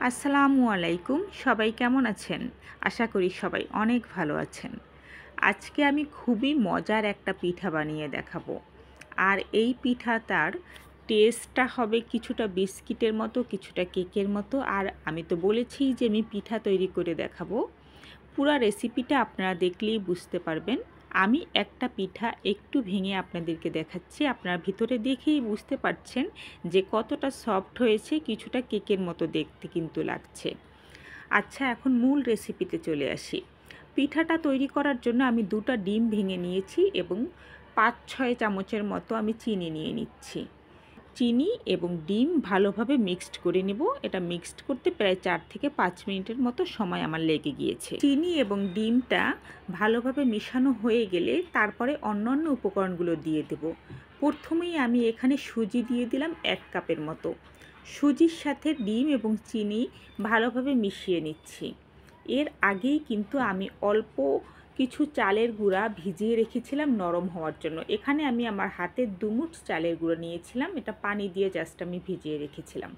আসসালামু আলাইকুম। সবাই কেমন আছেন? আশা করি সবাই অনেক ভালো আছেন। আজকে আমি খুবই মজার একটা পিঠা বানিয়ে দেখাবো। আর এই পিঠাটার টেস্টটা হবে কিছুটা বিস্কিটের মতো, কিছুটা কেকের মতো। আর আমি তো বলেছি যে আমি পিঠা তৈরি করে দেখাবো। পুরা রেসিপিটা আপনারা দেখলেই বুঝতে পারবেন। আমি একটা পিঠা একটু ভেঙে আপনাদেরকে দেখাচ্ছি। আপনারা ভিতরে দেখেই বুঝতে পারছেন যে কতটা সফট হয়েছে, কিছুটা কেকের মতো দেখতে কিন্তু লাগছে। আচ্ছা, এখন মূল রেসিপিতে চলে আসি। পিঠাটা তৈরি করার জন্য আমি 2টা ডিম ভেঙে নিয়েছি এবং 5-6 চামচের মতো আমি চিনি নিয়ে নিচ্ছি। চিনি এবং ডিম ভালোভাবে মিক্সড করে নেব। এটা মিক্সড করতে প্রায় 4 থেকে 5 মিনিটের মতো সময় আমার লেগে গিয়েছে। চিনি এবং ডিমটা ভালোভাবে মিশানো হয়ে গেলে তারপরে অন্যান্য উপকরণগুলো দিয়ে দেব। প্রথমেই আমি এখানে সুজি দিয়ে দিলাম 1 কাপের মতো। সুজির সাথে ডিম এবং চিনি ভালোভাবে মিশিয়ে নিচ্ছি। এর আগেই কিন্তু আমি অল্প কিছু চালের গুঁড়া ভিজিয়ে রেখেছিলাম নরম হওয়ার জন্য। এখানে আমি আমার হাতের 2 মুঠ চালের গুঁড়ো নিয়েছিলাম। এটা পানি দিয়ে জাস্ট আমি ভিজিয়ে রেখেছিলাম।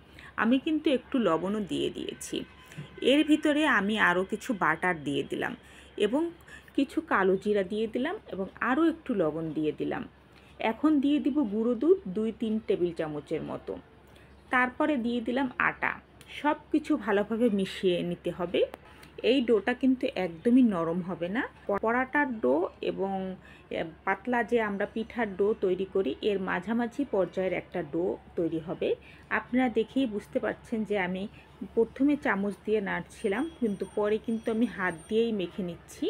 আমি কিন্তু একটু লবণও দিয়ে দিয়েছি। এর ভিতরে আমি আরও কিছু বাটার দিয়ে দিলাম এবং কিছু কালো জিরা দিয়ে দিলাম এবং আরও একটু লবণ দিয়ে দিলাম। এখন দিয়ে দিব গুঁড়ো দুধ 2-3 টেবিল চামচের মতো। তারপরে দিয়ে দিলাম আটা। সব কিছু ভালোভাবে মিশিয়ে নিতে হবে। এই ডোটা কিন্তু একদমই নরম হবে না। পরাটার ডো এবং পাতলা যে আমরা পিঠার ডো তৈরি করি এর মাঝামাঝি পর্যায়ের একটা ডো তৈরি হবে। আপনারা দেখেই বুঝতে পারছেন যে আমি প্রথমে চামচ দিয়ে নাড়ছিলাম, কিন্তু পরে কিন্তু আমি হাত দিয়েই মেখে নিচ্ছি।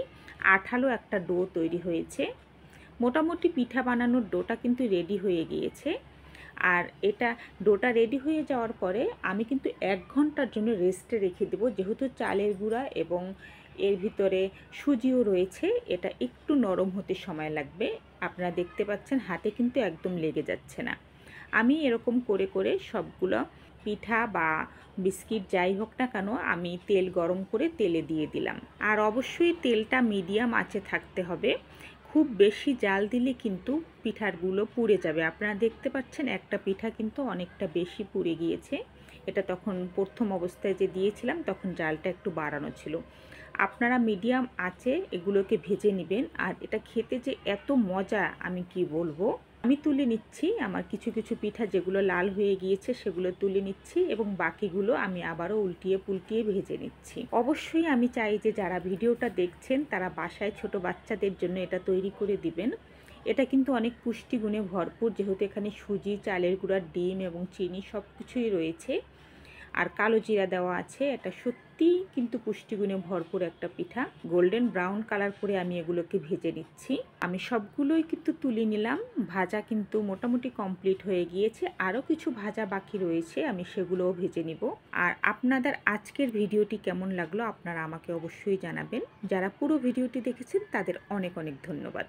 আঠালো একটা ডো তৈরি হয়েছে। মোটামুটি পিঠা বানানোর ডোটা কিন্তু রেডি হয়ে গিয়েছে। আর এটা ডোটা রেডি হয়ে যাওয়ার পরে আমি কিন্তু 1 ঘন্টার জন্য রেস্টে রেখে দেবো, যেহেতু চালের গুঁড়া এবং এর ভিতরে সুজিও রয়েছে। এটা একটু নরম হতে সময় লাগবে। আপনারা দেখতে পাচ্ছেন হাতে কিন্তু একদম লেগে যাচ্ছে না। আমি এরকম করে করে সবগুলো পিঠা বা বিস্কিট যাই হোক না কেন আমি তেল গরম করে তেলে দিয়ে দিলাম। আর অবশ্যই তেলটা মিডিয়াম আঁচে থাকতে হবে। খুব বেশি জাল দিলে কিন্তু পিঠাগুলো পুড়ে যাবে। আপনারা দেখতে পাচ্ছেন একটা পিঠা কিন্তু অনেকটা বেশি পুড়ে গিয়েছে। এটা তখন প্রথম অবস্থায় যে দিয়েছিলাম তখন জালটা একটু বাড়ানো ছিল। আপনারা মিডিয়াম আঁচে এগুলোকে ভেজে নেবেন। আর এটা খেতে যে এত মজা আমি কি বলবো। আমি তুলে নিচ্ছি আমার কিছু কিছু পিঠা যেগুলো লাল হয়ে গিয়েছে সেগুলো তুলে নিচ্ছি এবং বাকিগুলো আমি আবারও উল্টিয়ে পুল্টিয়ে ভেজে নিচ্ছি। অবশ্যই আমি চাই যে যারা ভিডিওটা দেখছেন তারা বাসায় ছোট বাচ্চাদের জন্য এটা তৈরি করে দিবেন। এটা কিন্তু অনেক পুষ্টিগুণে ভরপুর, যেহেতু এখানে সুজি, চালের গুঁড়া, ডিম এবং চিনি সব কিছুই রয়েছে। আর কালো জিরা দেওয়া আছে। এটা সত্যিই কিন্তু পুষ্টিগুণে ভরপুর একটা পিঠা। গোল্ডেন ব্রাউন কালার করে আমি এগুলোকে ভেজে নিচ্ছি। আমি সবগুলোই কিন্তু তুলে নিলাম। ভাজা কিন্তু মোটামুটি কমপ্লিট হয়ে গিয়েছে। আরও কিছু ভাজা বাকি রয়েছে, আমি সেগুলোও ভেজে নিব। আর আপনাদের আজকের ভিডিওটি কেমন লাগলো আপনারা আমাকে অবশ্যই জানাবেন। যারা পুরো ভিডিওটি দেখেছেন তাদের অনেক অনেক ধন্যবাদ।